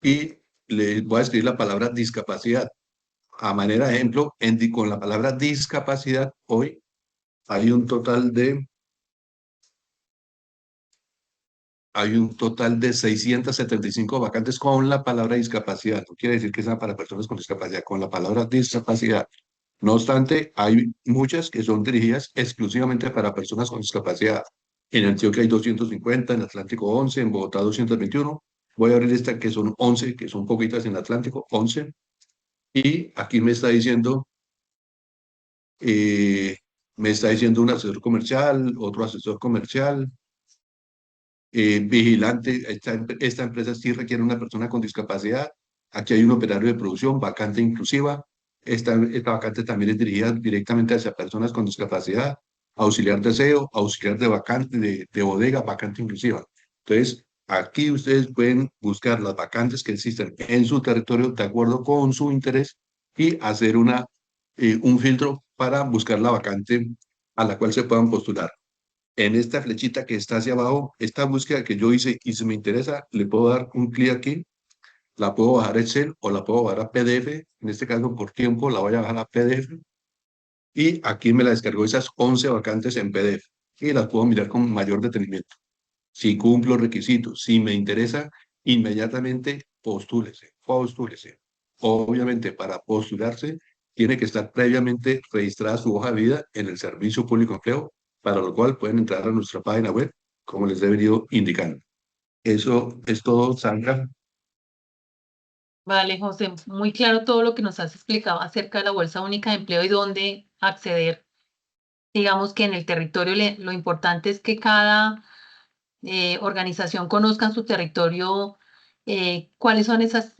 y le voy a escribir la palabra discapacidad. A manera de ejemplo, con la palabra discapacidad, hoy hay un total de 675 vacantes con la palabra discapacidad. No quiere decir que sean para personas con discapacidad, con la palabra discapacidad. No obstante, hay muchas que son dirigidas exclusivamente para personas con discapacidad. En Antioquia hay 250, en Atlántico 11, en Bogotá 221. Voy a abrir esta que son 11, que son poquitas en Atlántico, 11. Y aquí me está diciendo un asesor comercial, otro asesor comercial, vigilante. Esta empresa sí requiere una persona con discapacidad. Aquí hay un operario de producción, vacante inclusiva. Esta vacante también es dirigida directamente hacia personas con discapacidad. Auxiliar de aseo, auxiliar de vacante, de bodega, vacante inclusiva. Entonces, aquí ustedes pueden buscar las vacantes que existen en su territorio de acuerdo con su interés y hacer un filtro para buscar la vacante a la cual se puedan postular. En esta flechita que está hacia abajo, esta búsqueda que yo hice y si me interesa, le puedo dar un clic aquí, la puedo bajar a Excel o la puedo bajar a PDF. En este caso, por tiempo, la voy a bajar a PDF. Y aquí me la descargó esas 11 vacantes en PDF y las puedo mirar con mayor detenimiento. Si cumplo requisitos, si me interesa, inmediatamente postúlese. Obviamente, para postularse, tiene que estar previamente registrada su hoja de vida en el Servicio Público de Empleo, para lo cual pueden entrar a nuestra página web, como les he venido indicando. Eso es todo, Sandra. Vale, José, muy claro todo lo que nos has explicado acerca de la Bolsa Única de Empleo y dónde acceder. Digamos que en el territorio lo importante es que cada organización conozca en su territorio cuáles son esos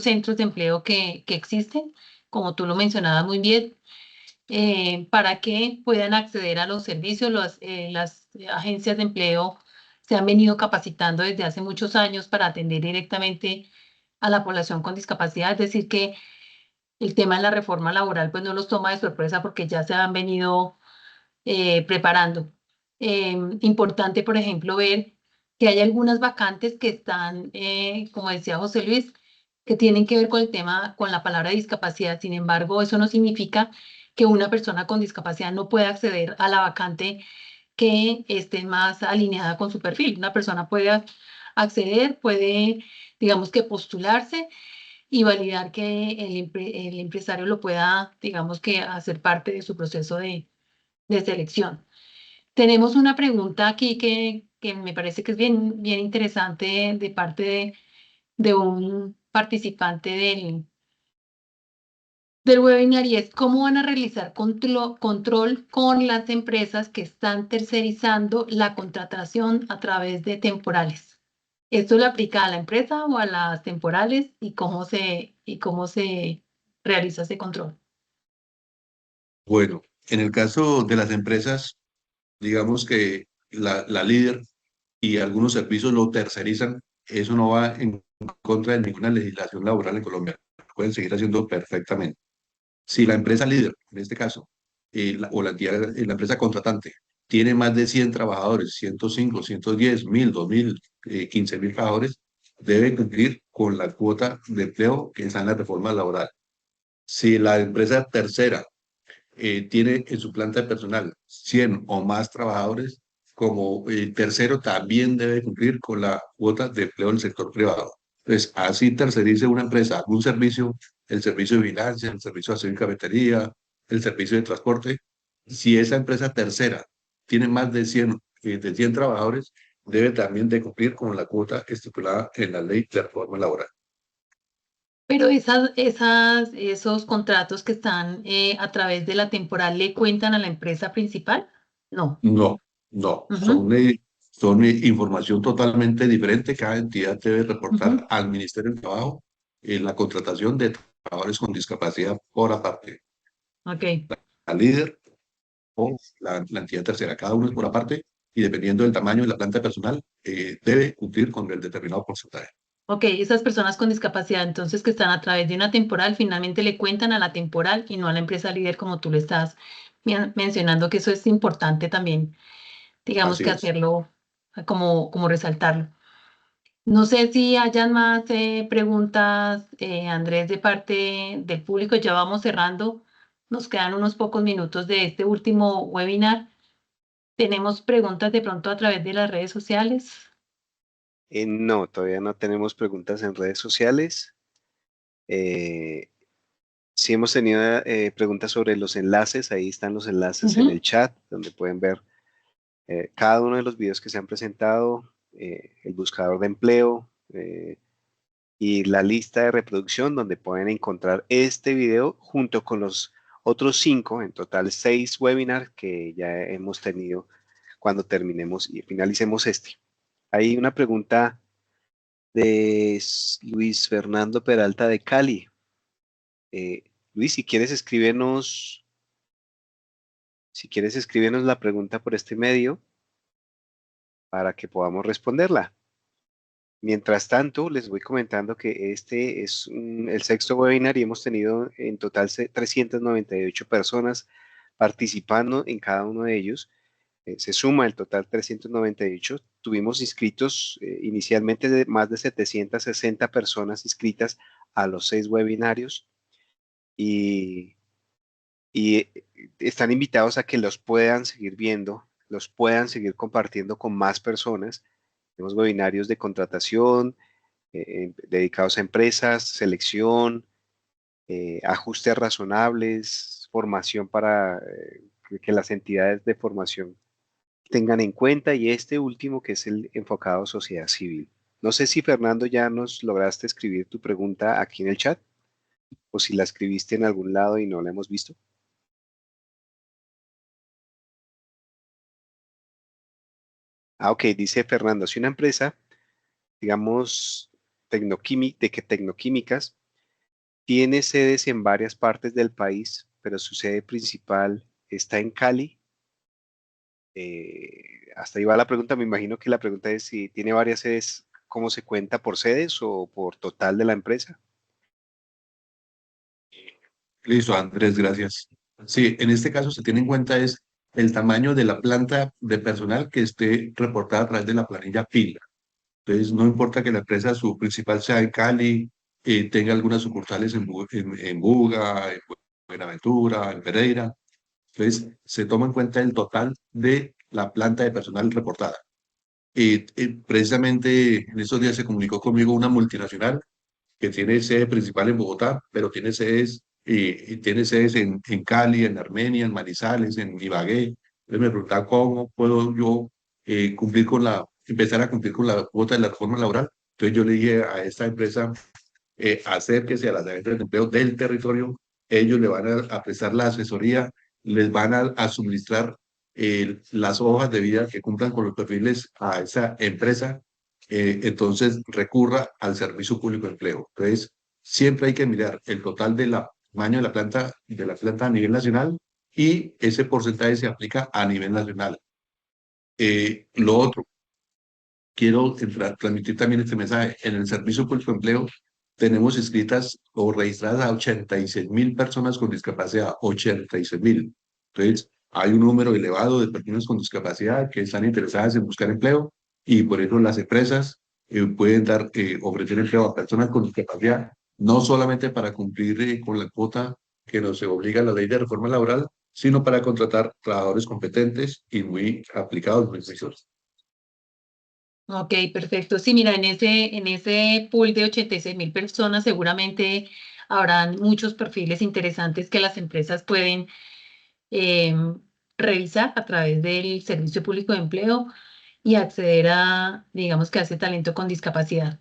centros de empleo que existen, como tú lo mencionabas muy bien, para que puedan acceder a los servicios. Las agencias de empleo se han venido capacitando desde hace muchos años para atender directamente a la población con discapacidad, es decir, que el tema de la reforma laboral pues no los toma de sorpresa porque ya se han venido preparando. Importante, por ejemplo, ver que hay algunas vacantes que están, como decía José Luis, que tienen que ver con el tema, con la palabra discapacidad. Sin embargo, eso no significa que una persona con discapacidad no pueda acceder a la vacante que esté más alineada con su perfil. Una persona puede acceder, puede, digamos que postularse y validar que el empresario lo pueda, digamos que hacer parte de su proceso de selección. Tenemos una pregunta aquí que me parece que es bien, bien interesante de parte de un participante del webinar y es cómo van a realizar control con las empresas que están tercerizando la contratación a través de temporales. ¿Esto le aplica a la empresa o a las temporales y cómo se realiza ese control? Bueno, en el caso de las empresas, digamos que la líder y algunos servicios lo tercerizan, eso no va en contra de ninguna legislación laboral en Colombia. Lo pueden seguir haciendo perfectamente. Si la empresa líder, en este caso, o la empresa contratante, tiene más de 100 trabajadores, 105, 110, 1000, 2000, 15.000 trabajadores, debe cumplir con la cuota de empleo que está en la reforma laboral. Si la empresa tercera tiene en su planta de personal 100 o más trabajadores, como tercero también debe cumplir con la cuota de empleo del sector privado. Entonces, así tercerice una empresa algún servicio, el servicio de vigilancia, el servicio de aseo y cafetería, el servicio de transporte, si esa empresa tercera tiene más de 100 trabajadores, debe también de cumplir con la cuota estipulada en la ley de reforma laboral. Pero esos contratos que están a través de la temporal le cuentan a la empresa principal? No. No, no, Ujú, son información totalmente diferente. Cada entidad debe reportar ujú. al Ministerio del Trabajo la contratación de trabajadores con discapacidad por aparte, Ok, la líder o la entidad tercera. Cada uno es por aparte y dependiendo del tamaño de la planta de personal, debe cumplir con el determinado porcentaje. ok. Esas personas con discapacidad, entonces, que están a través de una temporal, finalmente le cuentan a la temporal y no a la empresa líder, como tú le estás mencionando, que eso es importante también, digamos Así que es. hacerlo, como resaltarlo. No sé si hayan más preguntas, Andrés, de parte del público. Ya vamos cerrando. Nos quedan unos pocos minutos de este último webinar. ¿Tenemos preguntas de pronto a través de las redes sociales? No, todavía no tenemos preguntas en redes sociales. Eh, sí hemos tenido preguntas sobre los enlaces. Ahí están los enlaces en el Ujú. chat, donde pueden ver cada uno de los videos que se han presentado, el buscador de empleo y la lista de reproducción, donde pueden encontrar este video junto con los otros 5, en total 6 webinars que ya hemos tenido cuando terminemos y finalicemos este. Hay una pregunta de Luis Fernando Peralta de Cali. Luis, si quieres escríbenos la pregunta por este medio para que podamos responderla. Mientras tanto, les voy comentando que este es el sexto webinar y hemos tenido en total 398 personas participando en cada uno de ellos. Se suma el total 398. Tuvimos inscritos inicialmente de más de 760 personas inscritas a los 6 webinarios y están invitados a que los puedan seguir viendo, los puedan seguir compartiendo con más personas. Tenemos webinarios de contratación dedicados a empresas, selección, ajustes razonables, formación para que las entidades de formación tengan en cuenta y este último que es el enfocado a sociedad civil. No sé si Fernando ya nos lograste escribir tu pregunta aquí en el chat o si la escribiste en algún lado y no la hemos visto. Ah, ok, dice Fernando, si una empresa, digamos, tecnoquímicas, tiene sedes en varias partes del país, pero su sede principal está en Cali. Hasta ahí va la pregunta. Me imagino que la pregunta es si tiene varias sedes, ¿cómo se cuenta por sedes o por total de la empresa? Listo, Andrés, gracias. Sí, en este caso se tiene en cuenta es el tamaño de la planta de personal que esté reportada a través de la planilla PIL. Entonces, no importa que la empresa, su principal sea en Cali, tenga algunas sucursales en Buga, en Buenaventura, en Pereira. Entonces, se toma en cuenta el total de la planta de personal reportada. Precisamente en estos días se comunicó conmigo una multinacional que tiene sede principal en Bogotá, pero tiene sedes en Cali, en Armenia, en Manizales, en Ibagué. Entonces me preguntaba cómo puedo yo empezar a cumplir con la cuota de la reforma laboral. Entonces yo le dije a esta empresa, acérquese a las agencias de empleo del territorio, ellos le van a prestar la asesoría, les van a suministrar las hojas de vida que cumplan con los perfiles a esa empresa, entonces recurra al Servicio Público de Empleo. Entonces, siempre hay que mirar el total del tamaño de la planta a nivel nacional y ese porcentaje se aplica a nivel nacional. Lo otro, quiero transmitir también este mensaje. En el Servicio Público de Empleo tenemos inscritas o registradas a 86.000 personas con discapacidad, 86.000. Entonces, hay un número elevado de personas con discapacidad que están interesadas en buscar empleo y por eso las empresas pueden ofrecer empleo a personas con discapacidad, no solamente para cumplir con la cuota que nos obliga la ley de reforma laboral, sino para contratar trabajadores competentes y muy aplicados, muy juiciosos. Ok, perfecto. Sí, mira, en ese pool de 86.000 personas seguramente habrán muchos perfiles interesantes que las empresas pueden revisar a través del Servicio Público de Empleo y acceder a, digamos que a ese talento con discapacidad.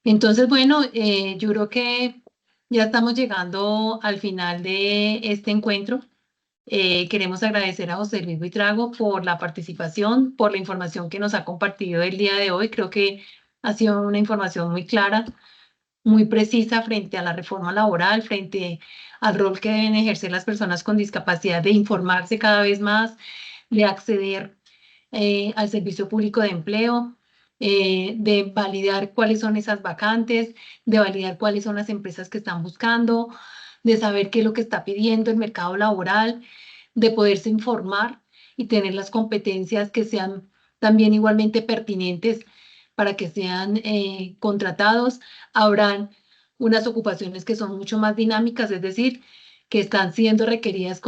Entonces, bueno, yo creo que ya estamos llegando al final de este encuentro. Queremos agradecer a José Luis Buitrago por la participación, por la información que nos ha compartido el día de hoy. Creo que ha sido una información muy clara, muy precisa frente a la reforma laboral, frente al rol que deben ejercer las personas con discapacidad de informarse cada vez más, de acceder al servicio público de empleo, de validar cuáles son esas vacantes, de validar cuáles son las empresas que están buscando, de saber qué es lo que está pidiendo el mercado laboral, de poderse informar y tener las competencias que sean también igualmente pertinentes para que sean contratados. Habrán unas ocupaciones que son mucho más dinámicas, es decir, que están siendo requeridas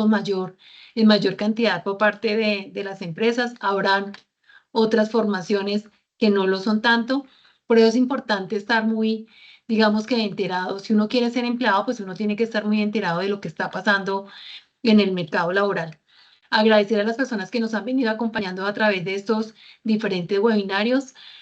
en mayor cantidad por parte de las empresas. Habrán otras formaciones que no lo son tanto. Por eso es importante estar muy, digamos que enterado. Si uno quiere ser empleado, pues uno tiene que estar muy enterado de lo que está pasando en el mercado laboral. Agradecer a las personas que nos han venido acompañando a través de estos diferentes webinarios.